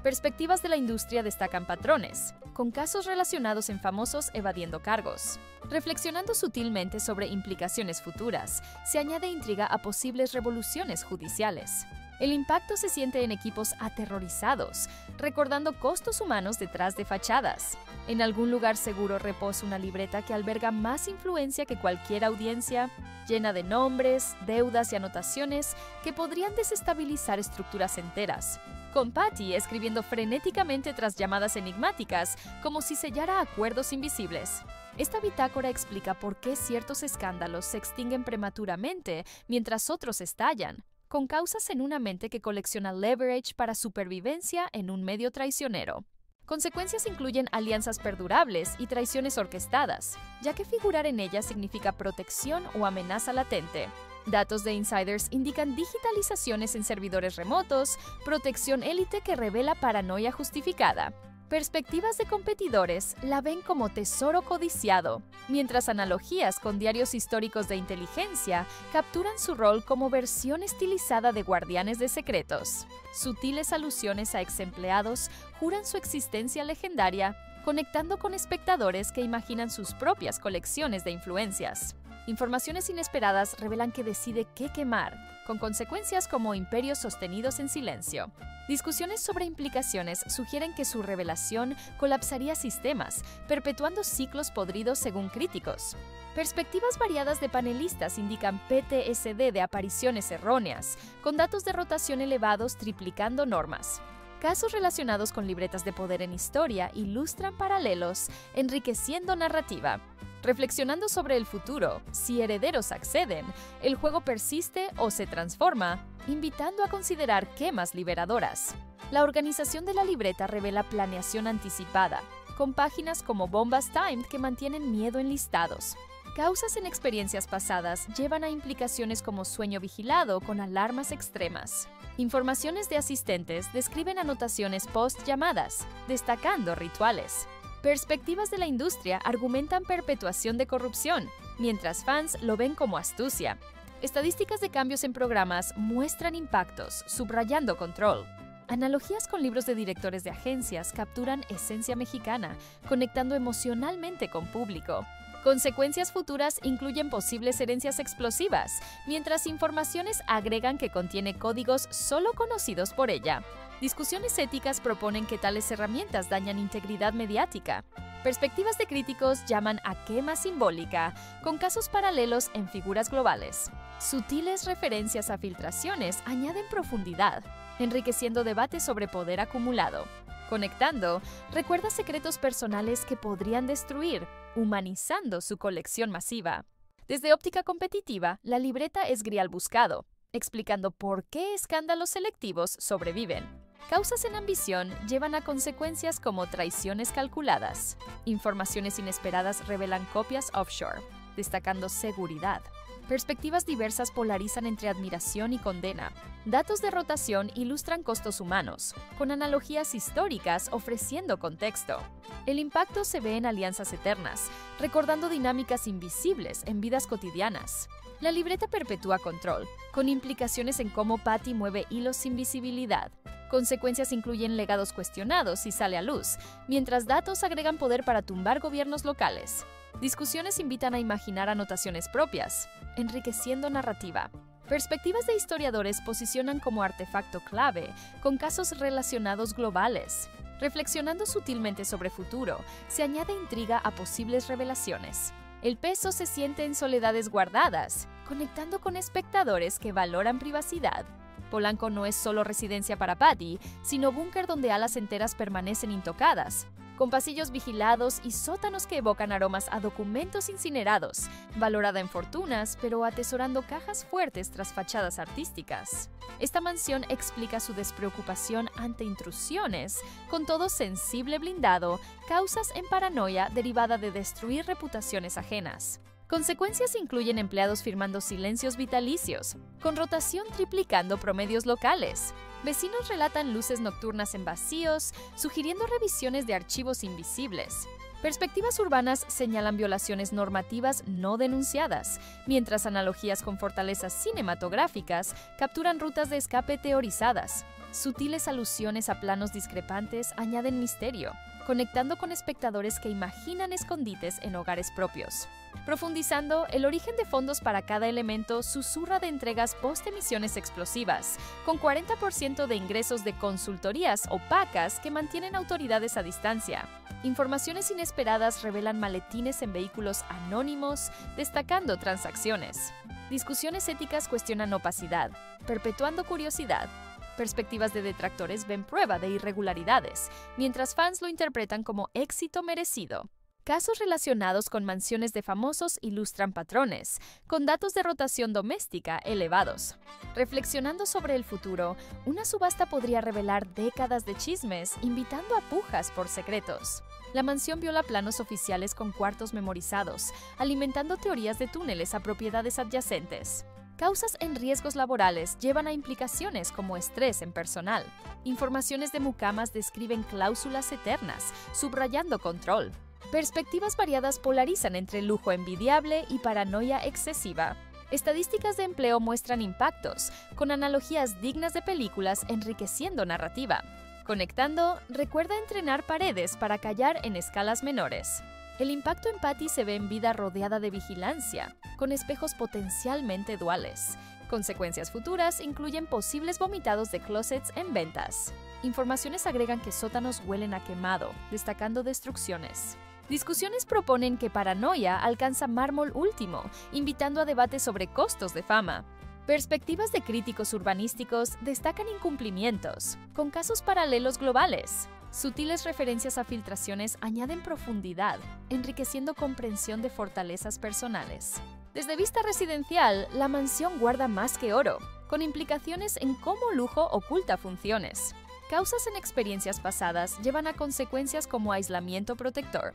Speaker 1: Perspectivas de la industria destacan patrones, con casos relacionados en famosos evadiendo cargos. Reflexionando sutilmente sobre implicaciones futuras, se añade intriga a posibles revoluciones judiciales. El impacto se siente en equipos aterrorizados, recordando costos humanos detrás de fachadas. En algún lugar seguro reposa una libreta que alberga más influencia que cualquier audiencia, llena de nombres, deudas y anotaciones que podrían desestabilizar estructuras enteras. Con Patty escribiendo frenéticamente tras llamadas enigmáticas, como si sellara acuerdos invisibles. Esta bitácora explica por qué ciertos escándalos se extinguen prematuramente mientras otros estallan, con causas en una mente que colecciona leverage para supervivencia en un medio traicionero. Consecuencias incluyen alianzas perdurables y traiciones orquestadas, ya que figurar en ellas significa protección o amenaza latente. Datos de insiders indican digitalizaciones en servidores remotos, protección élite que revela paranoia justificada. Perspectivas de competidores la ven como tesoro codiciado, mientras analogías con diarios históricos de inteligencia capturan su rol como versión estilizada de guardianes de secretos. Sutiles alusiones a exempleados juran su existencia legendaria, conectando con espectadores que imaginan sus propias colecciones de influencias. Informaciones inesperadas revelan que decide qué quemar, con consecuencias como imperios sostenidos en silencio. Discusiones sobre implicaciones sugieren que su revelación colapsaría sistemas, perpetuando ciclos podridos según críticos. Perspectivas variadas de panelistas indican PTSD de apariciones erróneas, con datos de rotación elevados triplicando normas. Casos relacionados con libretas de poder en historia ilustran paralelos, enriqueciendo narrativa. Reflexionando sobre el futuro, si herederos acceden, el juego persiste o se transforma, invitando a considerar quemas liberadoras. La organización de la libreta revela planeación anticipada, con páginas como bombas timed que mantienen miedo en listados. Causas en experiencias pasadas llevan a implicaciones como sueño vigilado con alarmas extremas. Informaciones de asistentes describen anotaciones post-llamadas, destacando rituales. Perspectivas de la industria argumentan perpetuación de corrupción, mientras fans lo ven como astucia. Estadísticas de cambios en programas muestran impactos, subrayando control. Analogías con libros de directores de agencias capturan esencia mexicana, conectando emocionalmente con público. Consecuencias futuras incluyen posibles herencias explosivas, mientras informaciones agregan que contiene códigos solo conocidos por ella. Discusiones éticas proponen que tales herramientas dañan integridad mediática. Perspectivas de críticos llaman a quema simbólica, con casos paralelos en figuras globales. Sutiles referencias a filtraciones añaden profundidad, enriqueciendo debates sobre poder acumulado. Conectando, recuerda secretos personales que podrían destruir, humanizando su colección masiva. Desde óptica competitiva, la libreta es grial buscado, explicando por qué escándalos selectivos sobreviven. Causas en ambición llevan a consecuencias como traiciones calculadas. Informaciones inesperadas revelan copias offshore, destacando seguridad. Perspectivas diversas polarizan entre admiración y condena. Datos de rotación ilustran costos humanos, con analogías históricas ofreciendo contexto. El impacto se ve en alianzas eternas, recordando dinámicas invisibles en vidas cotidianas. La libreta perpetúa control, con implicaciones en cómo Patty mueve hilos sin visibilidad. Consecuencias incluyen legados cuestionados si sale a luz, mientras datos agregan poder para tumbar gobiernos locales. Discusiones invitan a imaginar anotaciones propias, enriqueciendo narrativa. Perspectivas de historiadores posicionan como artefacto clave con casos relacionados globales. Reflexionando sutilmente sobre futuro, se añade intriga a posibles revelaciones. El peso se siente en soledades guardadas, conectando con espectadores que valoran privacidad. Polanco no es solo residencia para Patty, sino búnker donde alas enteras permanecen intocadas, con pasillos vigilados y sótanos que evocan aromas a documentos incinerados, valorada en fortunas, pero atesorando cajas fuertes tras fachadas artísticas. Esta mansión explica su despreocupación ante intrusiones, con todo sensible blindado, causas en paranoia derivada de destruir reputaciones ajenas. Consecuencias incluyen empleados firmando silencios vitalicios, con rotación triplicando promedios locales. Vecinos relatan luces nocturnas en vacíos, sugiriendo revisiones de archivos invisibles. Perspectivas urbanas señalan violaciones normativas no denunciadas, mientras analogías con fortalezas cinematográficas capturan rutas de escape teorizadas. Sutiles alusiones a planos discrepantes añaden misterio, conectando con espectadores que imaginan escondites en hogares propios. Profundizando, el origen de fondos para cada elemento susurra de entregas post-emisiones explosivas, con 40% de ingresos de consultorías opacas que mantienen autoridades a distancia. Informaciones inesperadas revelan maletines en vehículos anónimos, destacando transacciones. Discusiones éticas cuestionan opacidad, perpetuando curiosidad. Perspectivas de detractores ven prueba de irregularidades, mientras fans lo interpretan como éxito merecido. Casos relacionados con mansiones de famosos ilustran patrones, con datos de rotación doméstica elevados. Reflexionando sobre el futuro, una subasta podría revelar décadas de chismes, invitando a pujas por secretos. La mansión viola planos oficiales con cuartos memorizados, alimentando teorías de túneles a propiedades adyacentes. Causas en riesgos laborales llevan a implicaciones como estrés en personal. Informaciones de mucamas describen cláusulas eternas, subrayando control. Perspectivas variadas polarizan entre lujo envidiable y paranoia excesiva. Estadísticas de empleo muestran impactos, con analogías dignas de películas enriqueciendo narrativa. Conectando, recuerda entrenar paredes para callar en escalas menores. El impacto en Patty se ve en vida rodeada de vigilancia, con espejos potencialmente duales. Consecuencias futuras incluyen posibles vomitados de closets en ventas. Informaciones agregan que sótanos huelen a quemado, destacando destrucciones. Discusiones proponen que paranoia alcanza mármol último, invitando a debates sobre costos de fama. Perspectivas de críticos urbanísticos destacan incumplimientos, con casos paralelos globales. Sutiles referencias a filtraciones añaden profundidad, enriqueciendo comprensión de fortalezas personales. Desde vista residencial, la mansión guarda más que oro, con implicaciones en cómo lujo oculta funciones. Causas en experiencias pasadas llevan a consecuencias como aislamiento protector.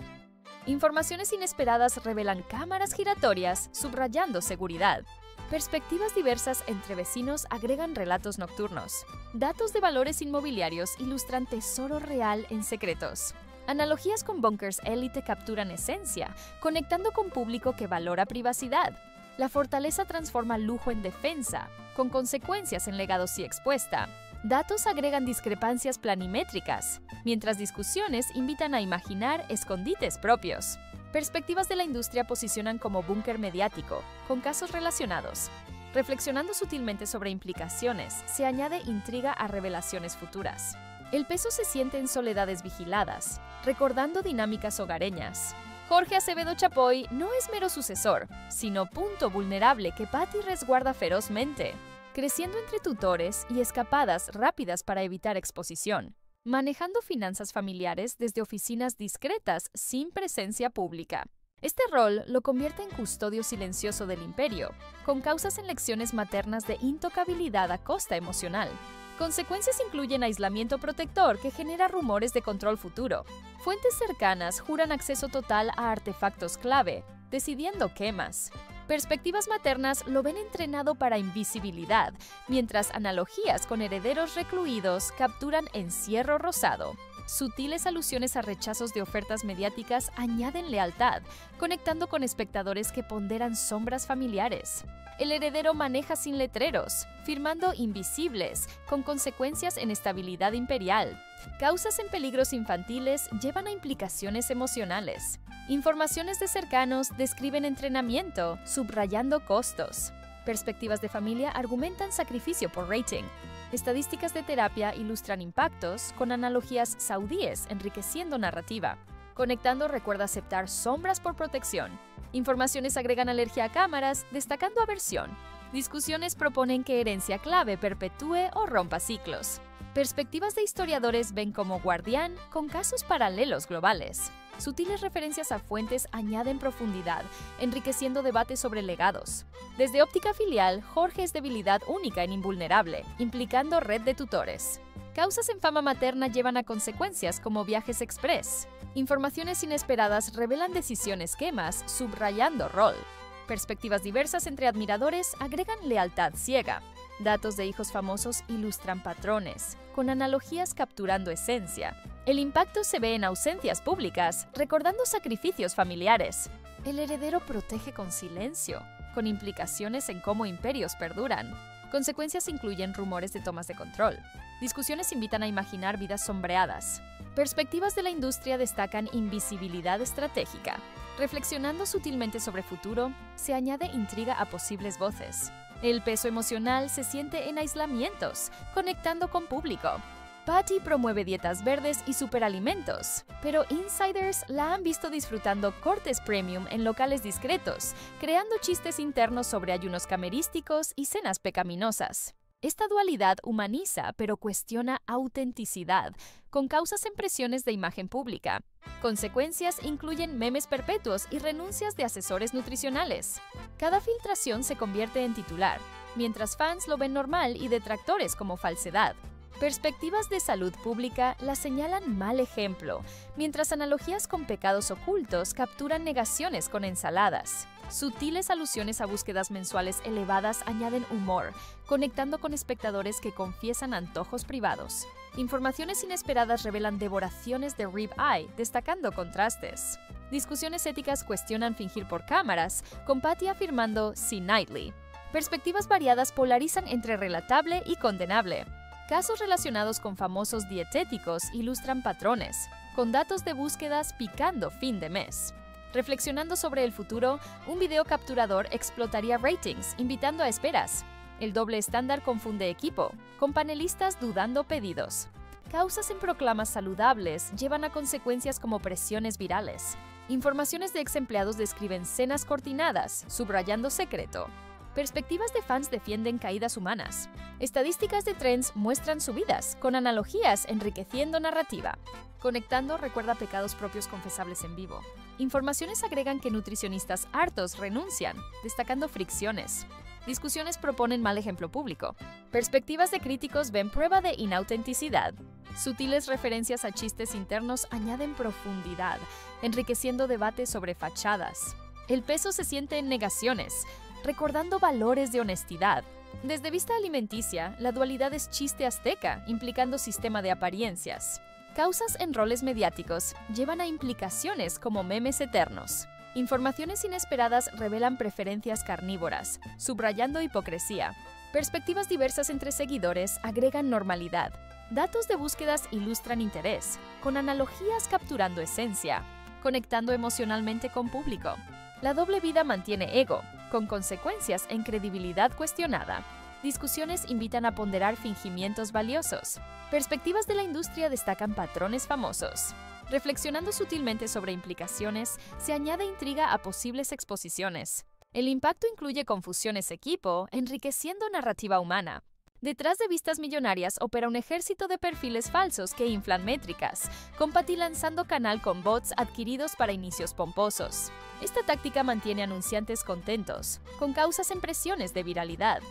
Speaker 1: Informaciones inesperadas revelan cámaras giratorias, subrayando seguridad. Perspectivas diversas entre vecinos agregan relatos nocturnos. Datos de valores inmobiliarios ilustran tesoro real en secretos. Analogías con bunkers élite capturan esencia, conectando con público que valora privacidad. La fortaleza transforma lujo en defensa, con consecuencias en legados y expuesta. Datos agregan discrepancias planimétricas, mientras discusiones invitan a imaginar escondites propios. Perspectivas de la industria posicionan como búnker mediático, con casos relacionados. Reflexionando sutilmente sobre implicaciones, se añade intriga a revelaciones futuras. El peso se siente en soledades vigiladas, recordando dinámicas hogareñas. Jorge Acevedo Chapoy no es mero sucesor, sino punto vulnerable que Patty resguarda ferozmente, creciendo entre tutores y escapadas rápidas para evitar exposición, manejando finanzas familiares desde oficinas discretas sin presencia pública. Este rol lo convierte en custodio silencioso del imperio, con causas en lecciones maternas de intocabilidad a costa emocional. Consecuencias incluyen aislamiento protector que genera rumores de control futuro. Fuentes cercanas juran acceso total a artefactos clave, decidiendo quemas. Perspectivas maternas lo ven entrenado para invisibilidad, mientras analogías con herederos recluidos capturan encierro rosado. Sutiles alusiones a rechazos de ofertas mediáticas añaden lealtad, conectando con espectadores que ponderan sombras familiares. El heredero maneja sin letreros, firmando invisibles, con consecuencias en estabilidad imperial. Causas en peligros infantiles llevan a implicaciones emocionales. Informaciones de cercanos describen entrenamiento, subrayando costos. Perspectivas de familia argumentan sacrificio por rating. Estadísticas de terapia ilustran impactos con analogías saudíes, enriqueciendo narrativa. Conectando recuerda aceptar sombras por protección. Informaciones agregan alergia a cámaras, destacando aversión. Discusiones proponen que herencia clave perpetúe o rompa ciclos. Perspectivas de historiadores ven como guardián con casos paralelos globales. Sutiles referencias a fuentes añaden profundidad, enriqueciendo debates sobre legados. Desde óptica filial, Jorge es debilidad única en invulnerable, implicando red de tutores. Causas en fama materna llevan a consecuencias como viajes express. Informaciones inesperadas revelan decisiones quemas, subrayando rol. Perspectivas diversas entre admiradores agregan lealtad ciega. Datos de hijos famosos ilustran patrones, con analogías capturando esencia. El impacto se ve en ausencias públicas, recordando sacrificios familiares. El heredero protege con silencio, con implicaciones en cómo imperios perduran. Consecuencias incluyen rumores de tomas de control. Discusiones invitan a imaginar vidas sombreadas. Perspectivas de la industria destacan invisibilidad estratégica. Reflexionando sutilmente sobre futuro, se añade intriga a posibles voces. El peso emocional se siente en aislamientos, conectando con público. Patty promueve dietas verdes y superalimentos, pero insiders la han visto disfrutando cortes premium en locales discretos, creando chistes internos sobre ayunos camerísticos y cenas pecaminosas. Esta dualidad humaniza, pero cuestiona autenticidad, con causas en presiones de imagen pública. Consecuencias incluyen memes perpetuos y renuncias de asesores nutricionales. Cada filtración se convierte en titular, mientras fans lo ven normal y detractores como falsedad. Perspectivas de salud pública la señalan mal ejemplo, mientras analogías con pecados ocultos capturan negaciones con ensaladas. Sutiles alusiones a búsquedas mensuales elevadas añaden humor, conectando con espectadores que confiesan antojos privados. Informaciones inesperadas revelan devoraciones de rib eye, destacando contrastes. Discusiones éticas cuestionan fingir por cámaras, con Patty afirmando "See Nightly". Perspectivas variadas polarizan entre relatable y condenable. Casos relacionados con famosos dietéticos ilustran patrones, con datos de búsquedas picando fin de mes. Reflexionando sobre el futuro, un video capturador explotaría ratings, invitando a esperas. El doble estándar confunde equipo, con panelistas dudando pedidos. Causas en proclamas saludables llevan a consecuencias como presiones virales. Informaciones de ex empleados describen cenas cortinadas, subrayando secreto. Perspectivas de fans defienden caídas humanas. Estadísticas de trends muestran subidas, con analogías enriqueciendo narrativa. Conectando recuerda pecados propios confesables en vivo. Informaciones agregan que nutricionistas hartos renuncian, destacando fricciones. Discusiones proponen mal ejemplo público. Perspectivas de críticos ven prueba de inautenticidad. Sutiles referencias a chistes internos añaden profundidad, enriqueciendo debates sobre fachadas. El peso se siente en negaciones, recordando valores de honestidad. Desde vista alimenticia, la dualidad es chiste azteca, implicando sistema de apariencias. Causas en roles mediáticos llevan a implicaciones como memes eternos. Informaciones inesperadas revelan preferencias carnívoras, subrayando hipocresía. Perspectivas diversas entre seguidores agregan normalidad. Datos de búsquedas ilustran interés, con analogías capturando esencia, conectando emocionalmente con público. La doble vida mantiene ego, con consecuencias en credibilidad cuestionada. Discusiones invitan a ponderar fingimientos valiosos. Perspectivas de la industria destacan patrones famosos. Reflexionando sutilmente sobre implicaciones, se añade intriga a posibles exposiciones. El impacto incluye confusiones equipo, enriqueciendo narrativa humana. Detrás de vistas millonarias opera un ejército de perfiles falsos que inflan métricas, con Patty lanzando canal con bots adquiridos para inicios pomposos. Esta táctica mantiene anunciantes contentos, con causas en presiones de viralidad.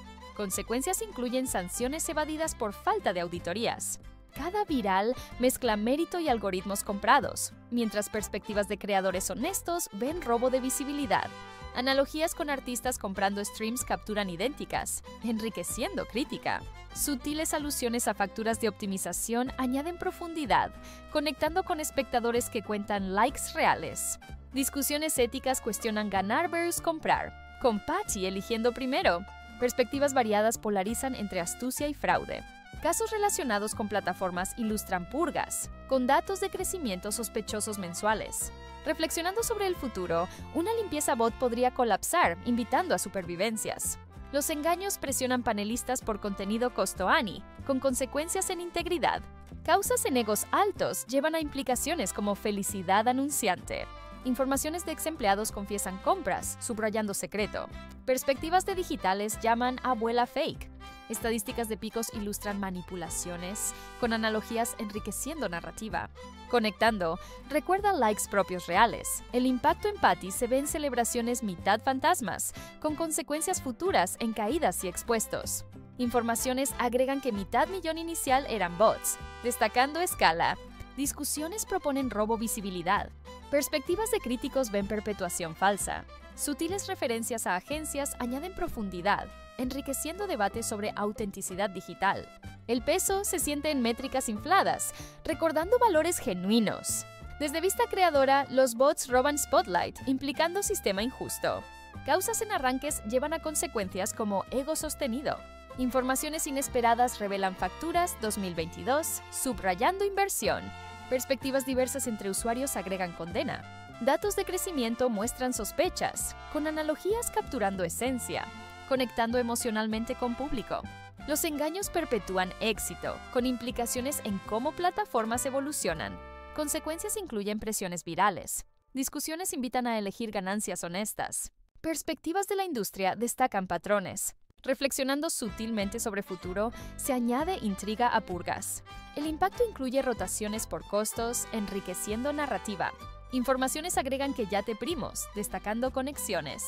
Speaker 1: Consecuencias incluyen sanciones evadidas por falta de auditorías. Cada viral mezcla mérito y algoritmos comprados, mientras perspectivas de creadores honestos ven robo de visibilidad. Analogías con artistas comprando streams capturan idénticas, enriqueciendo crítica. Sutiles alusiones a facturas de optimización añaden profundidad, conectando con espectadores que cuentan likes reales. Discusiones éticas cuestionan ganar versus comprar, con Patty eligiendo primero. Perspectivas variadas polarizan entre astucia y fraude. Casos relacionados con plataformas ilustran purgas, con datos de crecimiento sospechosos mensuales. Reflexionando sobre el futuro, una limpieza bot podría colapsar, invitando a supervivencias. Los engaños presionan panelistas por contenido costo-ani, con consecuencias en integridad. Causas en egos altos llevan a implicaciones como felicidad anunciante. Informaciones de ex-empleados confiesan compras, subrayando secreto. Perspectivas de digitales llaman abuela fake. Estadísticas de picos ilustran manipulaciones, con analogías enriqueciendo narrativa. Conectando, recuerda likes propios reales. El impacto en Patty se ve en celebraciones mitad fantasmas, con consecuencias futuras en caídas y expuestos. Informaciones agregan que mitad millón inicial eran bots, destacando escala. Discusiones proponen robo visibilidad. Perspectivas de críticos ven perpetuación falsa. Sutiles referencias a agencias añaden profundidad, enriqueciendo debates sobre autenticidad digital. El peso se siente en métricas infladas, recordando valores genuinos. Desde vista creadora, los bots roban spotlight, implicando sistema injusto. Causas en arranques llevan a consecuencias como ego sostenido. Informaciones inesperadas revelan facturas 2022, subrayando inversión. Perspectivas diversas entre usuarios agregan condena. Datos de crecimiento muestran sospechas, con analogías capturando esencia, conectando emocionalmente con público. Los engaños perpetúan éxito, con implicaciones en cómo plataformas evolucionan. Consecuencias incluyen presiones virales. Discusiones invitan a elegir ganancias honestas. Perspectivas de la industria destacan patrones. Reflexionando sutilmente sobre futuro, se añade intriga a purgas. El impacto incluye rotaciones por costos, enriqueciendo narrativa. Informaciones agregan que ya te primos, destacando conexiones.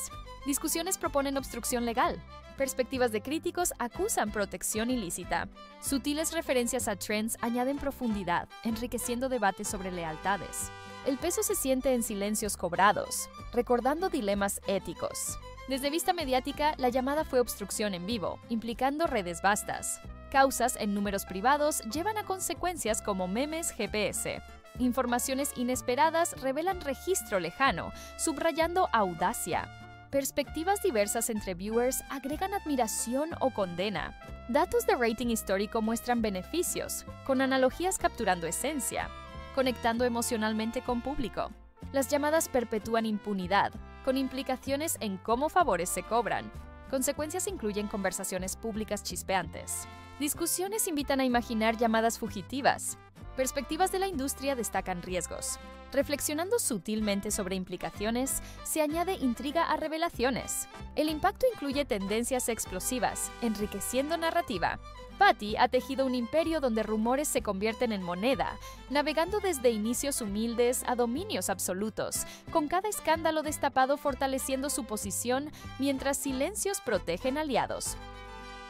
Speaker 1: Discusiones proponen obstrucción legal. Perspectivas de críticos acusan protección ilícita. Sutiles referencias a trends añaden profundidad, enriqueciendo debates sobre lealtades. El peso se siente en silencios cobrados, recordando dilemas éticos. Desde vista mediática, la llamada fue obstrucción en vivo, implicando redes vastas. Causas en números privados llevan a consecuencias como memes GPS. Informaciones inesperadas revelan registro lejano, subrayando audacia. Perspectivas diversas entre viewers agregan admiración o condena. Datos de rating histórico muestran beneficios, con analogías capturando esencia, conectando emocionalmente con público. Las llamadas perpetúan impunidad, con implicaciones en cómo favores se cobran. Consecuencias incluyen conversaciones públicas chispeantes. Discusiones invitan a imaginar llamadas fugitivas. Perspectivas de la industria destacan riesgos. Reflexionando sutilmente sobre implicaciones, se añade intriga a revelaciones. El impacto incluye tendencias explosivas, enriqueciendo narrativa. Patty ha tejido un imperio donde rumores se convierten en moneda, navegando desde inicios humildes a dominios absolutos, con cada escándalo destapado fortaleciendo su posición mientras silencios protegen aliados.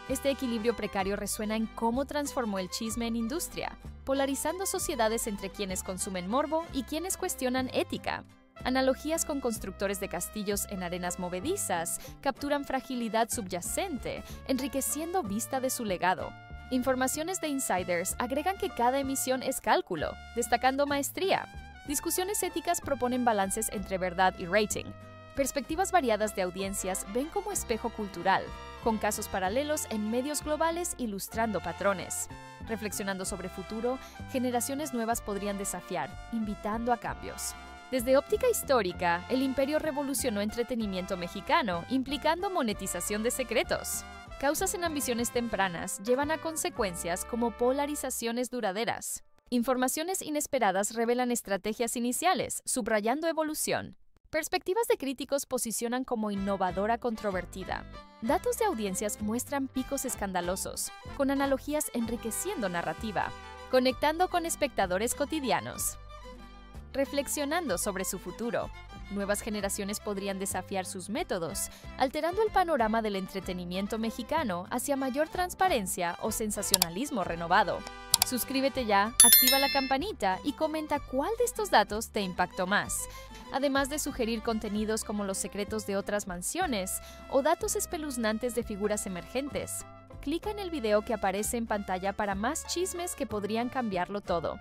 Speaker 1: Este equilibrio precario resuena en cómo transformó el chisme en industria, polarizando sociedades entre quienes consumen morbo y quienes cuestionan ética. Analogías con constructores de castillos en arenas movedizas capturan fragilidad subyacente, enriqueciendo vista de su legado. Informaciones de insiders agregan que cada emisión es cálculo, destacando maestría. Discusiones éticas proponen balances entre verdad y rating. Perspectivas variadas de audiencias ven como espejo cultural, con casos paralelos en medios globales ilustrando patrones. Reflexionando sobre futuro, generaciones nuevas podrían desafiar, invitando a cambios. Desde óptica histórica, el imperio revolucionó entretenimiento mexicano, implicando monetización de secretos. Causas en ambiciones tempranas llevan a consecuencias como polarizaciones duraderas. Informaciones inesperadas revelan estrategias iniciales, subrayando evolución. Perspectivas de críticos posicionan como innovadora controvertida. Datos de audiencias muestran picos escandalosos, con analogías enriqueciendo narrativa, conectando con espectadores cotidianos. Reflexionando sobre su futuro, Nuevas generaciones podrían desafiar sus métodos, alterando el panorama del entretenimiento mexicano hacia mayor transparencia o sensacionalismo renovado. Suscríbete ya, activa la campanita y comenta cuál de estos datos te impactó más. Además de sugerir contenidos como los secretos de otras mansiones o datos espeluznantes de figuras emergentes. Clica en el video que aparece en pantalla para más chismes que podrían cambiarlo todo.